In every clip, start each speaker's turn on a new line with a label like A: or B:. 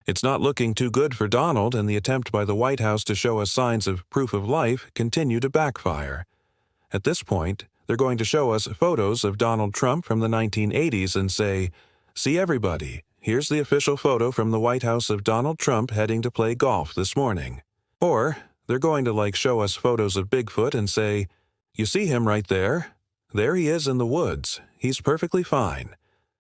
A: It's not looking too good for Donald, and the attempt by the White House to show us signs of proof of life continue to backfire. At this point, they're going to show us photos of Donald Trump from the 1980s and say, "See everybody, here's the official photo from the White House of Donald Trump heading to play golf this morning." Or they're going to show us photos of Bigfoot and say, "You see him right there? There he is in the woods. He's perfectly fine."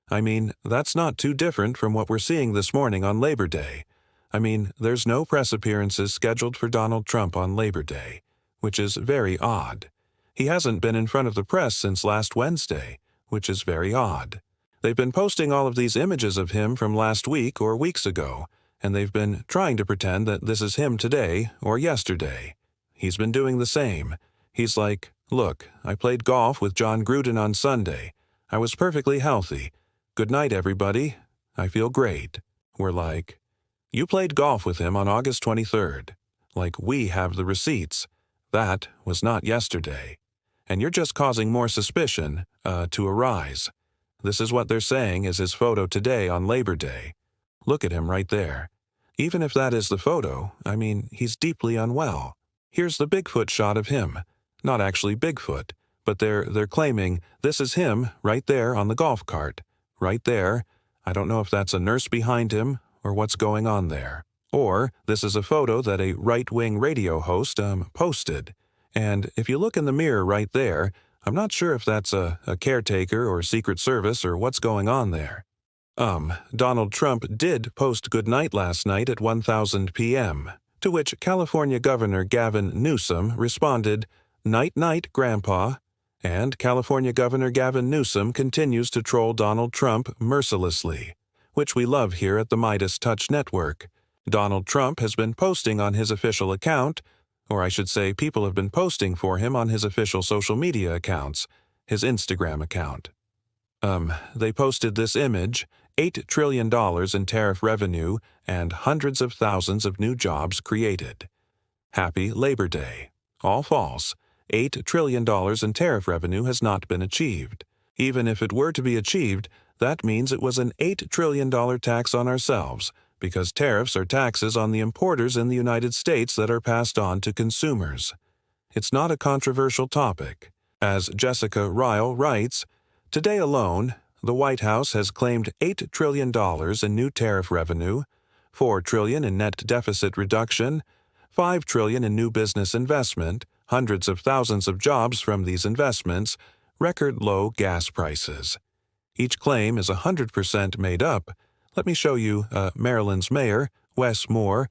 A: I mean, that's not too different from what we're seeing this morning on Labor Day. I mean, there's no press appearances scheduled for Donald Trump on Labor Day, which is very odd. He hasn't been in front of the press since last Wednesday, which is very odd. They've been posting all of these images of him from last week or weeks ago, and they've been trying to pretend that this is him today or yesterday. He's been doing the same. He's like, "Look, I played golf with John Gruden on Sunday. I was perfectly healthy. Good night, everybody. I feel great." We're like, "You played golf with him on August 23rd. Like, we have the receipts. That was not yesterday. And you're just causing more suspicion to arise." This is what they're saying is his photo today on Labor Day. Look at him right there. Even if that is the photo, I mean, he's deeply unwell. Here's the Bigfoot shot of him. Not actually Bigfoot, but they're claiming this is him right there on the golf cart. Right there. I don't know if that's a nurse behind him or what's going on there. Or this is a photo that a right-wing radio host posted. And if you look in the mirror right there, I'm not sure if that's a caretaker or Secret Service or what's going on there. Donald Trump did post goodnight last night at 1:00 p.m., to which California Governor Gavin Newsom responded, "Night-night, Grandpa." And California Governor Gavin Newsom continues to troll Donald Trump mercilessly, which we love here at the Midas Touch Network. Donald Trump has been posting on his official account, or I should say people have been posting for him on his official social media accounts, his Instagram account. They posted this image, $8 trillion in tariff revenue and hundreds of thousands of new jobs created. Happy Labor Day. All false. $8 trillion in tariff revenue has not been achieved. Even if it were to be achieved, that means it was an $8 trillion tax on ourselves, because tariffs are taxes on the importers in the United States that are passed on to consumers. It's not a controversial topic. As Jessica Ryle writes, today alone, the White House has claimed $8 trillion in new tariff revenue, $4 trillion in net deficit reduction, $5 trillion in new business investment, hundreds of thousands of jobs from these investments, record low gas prices. Each claim is 100% made up. Let me show you Maryland's mayor, Wes Moore,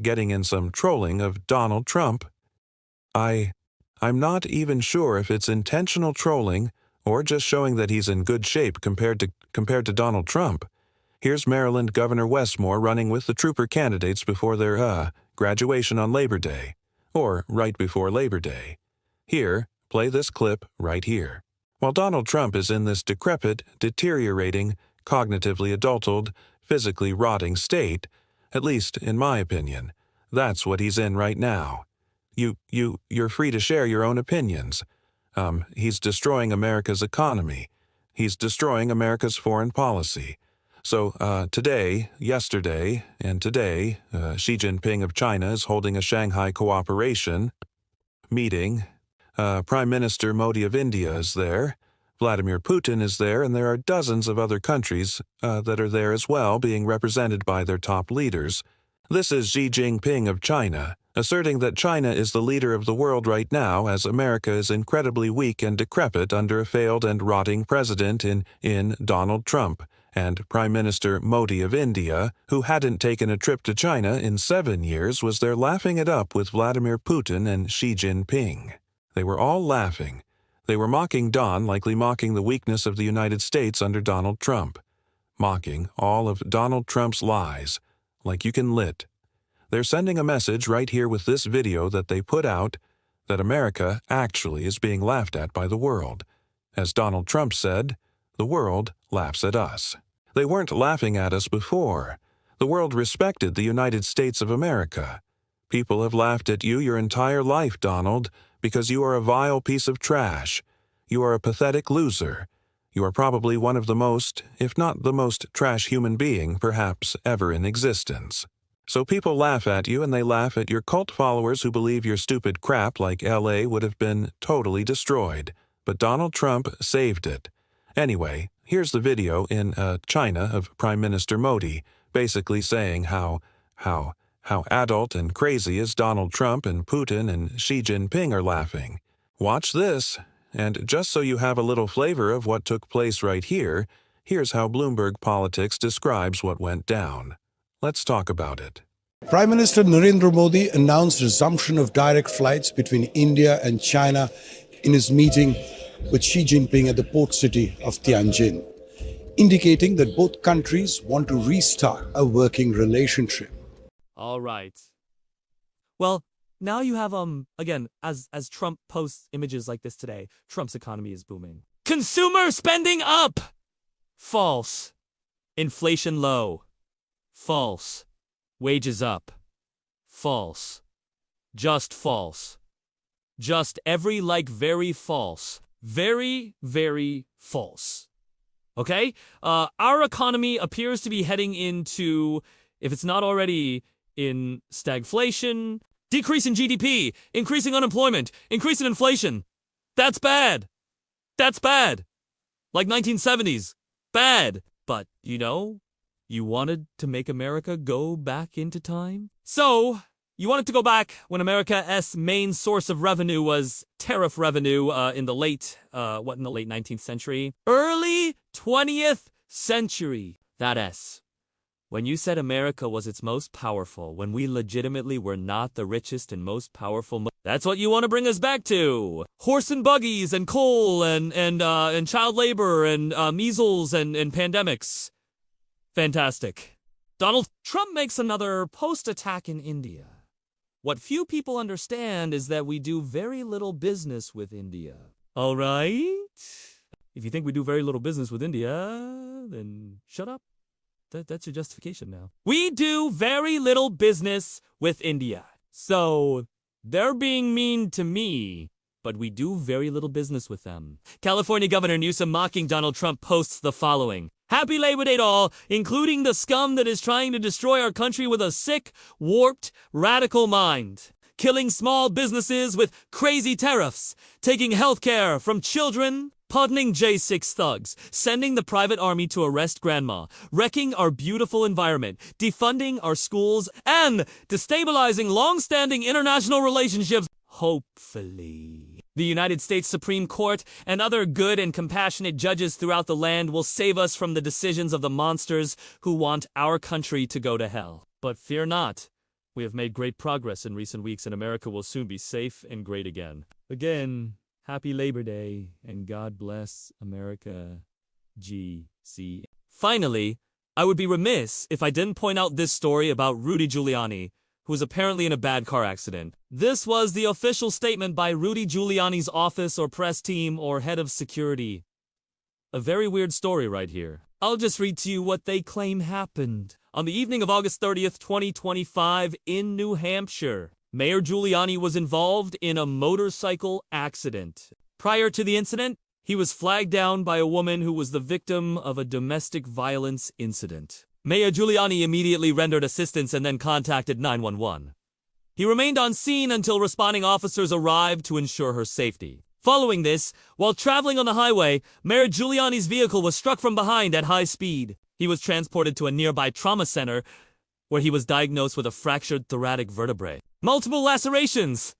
A: getting in some trolling of Donald Trump. I'm not even sure if it's intentional trolling or just showing that he's in good shape compared to Donald Trump. Here's Maryland Governor Wes Moore running with the trooper candidates before their graduation on Labor Day, or right before Labor Day. Here, play this clip right here. While Donald Trump is in this decrepit, deteriorating, cognitively adulterated, physically rotting state, at least in my opinion, that's what he's in right now. You're free to share your own opinions. He's destroying America's economy. He's destroying America's foreign policy. So yesterday, and today, Xi Jinping of China is holding a Shanghai Cooperation meeting. Prime Minister Modi of India is there. Vladimir Putin is there, and there are dozens of other countries that are there as well, being represented by their top leaders. This is Xi Jinping of China, asserting that China is the leader of the world right now as America is incredibly weak and decrepit under a failed and rotting president in Donald Trump, and Prime Minister Modi of India, who hadn't taken a trip to China in 7 years, was there laughing it up with Vladimir Putin and Xi Jinping. They were all laughing. They were mocking Don, likely mocking the weakness of the United States under Donald Trump, mocking all of Donald Trump's lies, like you can lit. They're sending a message right here with this video that they put out that America actually is being laughed at by the world. As Donald Trump said, the world laughs at us. They weren't laughing at us before. The world respected the United States of America. People have laughed at you your entire life, Donald, because you are a vile piece of trash. You are a pathetic loser. You are probably one of the most, if not the most trash human being, perhaps, ever in existence. So people laugh at you and they laugh at your cult followers who believe your stupid crap like LA would have been totally destroyed. But Donald Trump saved it. Anyway, here's the video in China of Prime Minister Modi, basically saying how adult and crazy as Donald Trump and Putin and Xi Jinping are laughing. Watch this, and just so you have a little flavor of what took place right here, here's how Bloomberg Politics describes what went down. Let's talk about it.
B: Prime Minister Narendra Modi announced resumption of direct flights between India and China in his meeting with Xi Jinping at the port city of Tianjin, indicating that both countries want to restart a working relationship.
C: All right. Well, now you have, again, as Trump posts images like this today, Trump's economy is booming. Consumer spending up! False. Inflation low. False. Wages up. False. Just false. Just very false. Very, very false. Okay? Our economy appears to be heading into, if it's not already in stagflation, decrease in GDP, increasing unemployment, increase in inflation. That's bad. That's bad. Like 1970s. Bad. But, you wanted to make America go back into time? So, you wanted to go back when America's main source of revenue was tariff revenue in the late 19th century? Early 20th century. That is. When you said America was its most powerful, when we legitimately were not the richest and most powerful, that's what you want to bring us back to. Horse and buggies and coal and child labor and measles and pandemics. Fantastic. Donald Trump makes another post-attack in India. What few people understand is that we do very little business with India. All right? If you think we do very little business with India, then shut up. That's your justification now. We do very little business with India. So, they're being mean to me, but we do very little business with them. California Governor Newsom mocking Donald Trump posts the following. Happy Labor Day to all, including the scum that is trying to destroy our country with a sick, warped, radical mind. Killing small businesses with crazy tariffs. Taking health care from children. Pardoning J6 thugs, sending the private army to arrest grandma, wrecking our beautiful environment, defunding our schools, and destabilizing long-standing international relationships. Hopefully, the United States Supreme Court and other good and compassionate judges throughout the land will save us from the decisions of the monsters who want our country to go to hell. But fear not. We have made great progress in recent weeks, and America will soon be safe and great again. Again, Happy Labor Day, and God bless America. GC. Finally, I would be remiss if I didn't point out this story about Rudy Giuliani, who was apparently in a bad car accident. This was the official statement by Rudy Giuliani's office or press team or head of security. A very weird story right here. I'll just read to you what they claim happened. On the evening of August 30th, 2025, in New Hampshire, Mayor Giuliani was involved in a motorcycle accident. Prior to the incident, he was flagged down by a woman who was the victim of a domestic violence incident. Mayor Giuliani immediately rendered assistance and then contacted 911. He remained on scene until responding officers arrived to ensure her safety. Following this, while traveling on the highway, Mayor Giuliani's vehicle was struck from behind at high speed. He was transported to a nearby trauma center where he was diagnosed with a fractured thoracic vertebrae, multiple lacerations,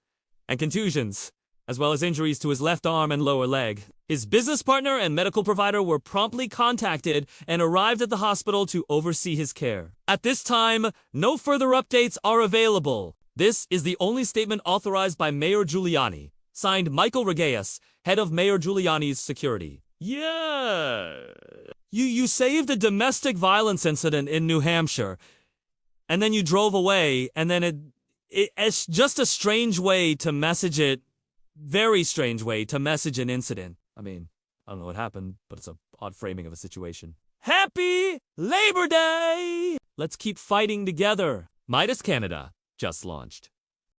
C: and contusions, as well as injuries to his left arm and lower leg. His business partner and medical provider were promptly contacted and arrived at the hospital to oversee his care. At this time, no further updates are available. This is the only statement authorized by Mayor Giuliani. Signed, Michael Regeas, head of Mayor Giuliani's security. Yeah. You saved a domestic violence incident in New Hampshire, and then you drove away, and then it's just a strange way to message it. Very strange way to message an incident. I mean, I don't know what happened, but it's an odd framing of a situation. Happy Labor Day! Let's keep fighting together. Midas Canada just launched.